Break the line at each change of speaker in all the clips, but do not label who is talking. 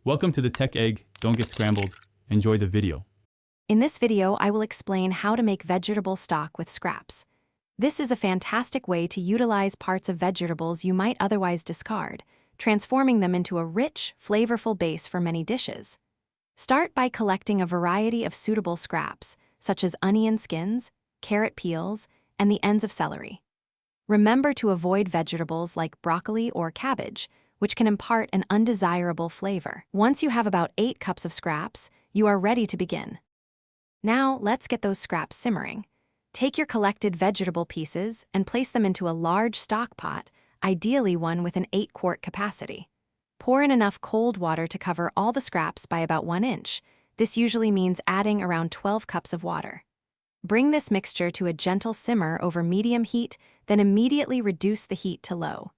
Welcome to the Tech Egg. Don't get scrambled. Enjoy the video.
In this video, I will explain how to make vegetable stock with scraps. This is a fantastic way to utilize parts of vegetables you might otherwise discard, transforming them into a rich, flavorful base for many dishes. Start by collecting a variety of suitable scraps, such as onion skins, carrot peels, and the ends of celery. Remember to avoid vegetables like broccoli or cabbage, which can impart an undesirable flavor. Once you have about 8 cups of scraps, you are ready to begin. Now, let's get those scraps simmering. Take your collected vegetable pieces and place them into a large stock pot, ideally one with an 8-quart capacity. Pour in enough cold water to cover all the scraps by about 1 inch. This usually means adding around 12 cups of water. Bring this mixture to a gentle simmer over medium heat, then immediately reduce the heat to low.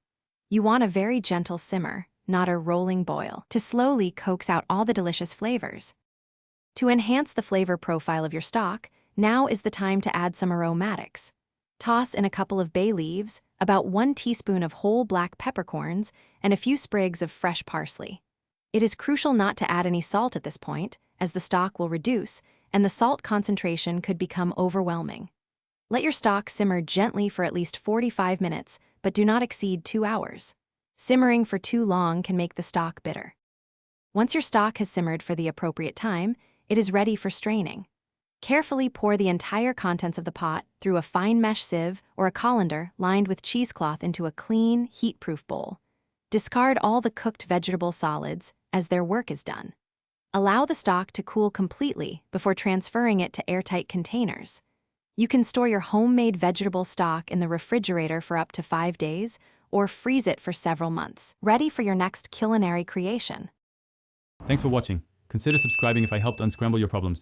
You want a very gentle simmer, not a rolling boil, to slowly coax out all the delicious flavors. To enhance the flavor profile of your stock, now is the time to add some aromatics. Toss in a couple of bay leaves, about 1 teaspoon of whole black peppercorns, and a few sprigs of fresh parsley. It is crucial not to add any salt at this point, as the stock will reduce, and the salt concentration could become overwhelming. Let your stock simmer gently for at least 45 minutes, but do not exceed 2 hours. Simmering for too long can make the stock bitter. Once your stock has simmered for the appropriate time, it is ready for straining. Carefully pour the entire contents of the pot through a fine mesh sieve or a colander lined with cheesecloth into a clean, heat-proof bowl. Discard all the cooked vegetable solids, as their work is done. Allow the stock to cool completely before transferring it to airtight containers. You can store your homemade vegetable stock in the refrigerator for up to 5 days or freeze it for several months, ready for your next culinary creation.
Thanks for watching. Consider subscribing if I helped unscramble your problems.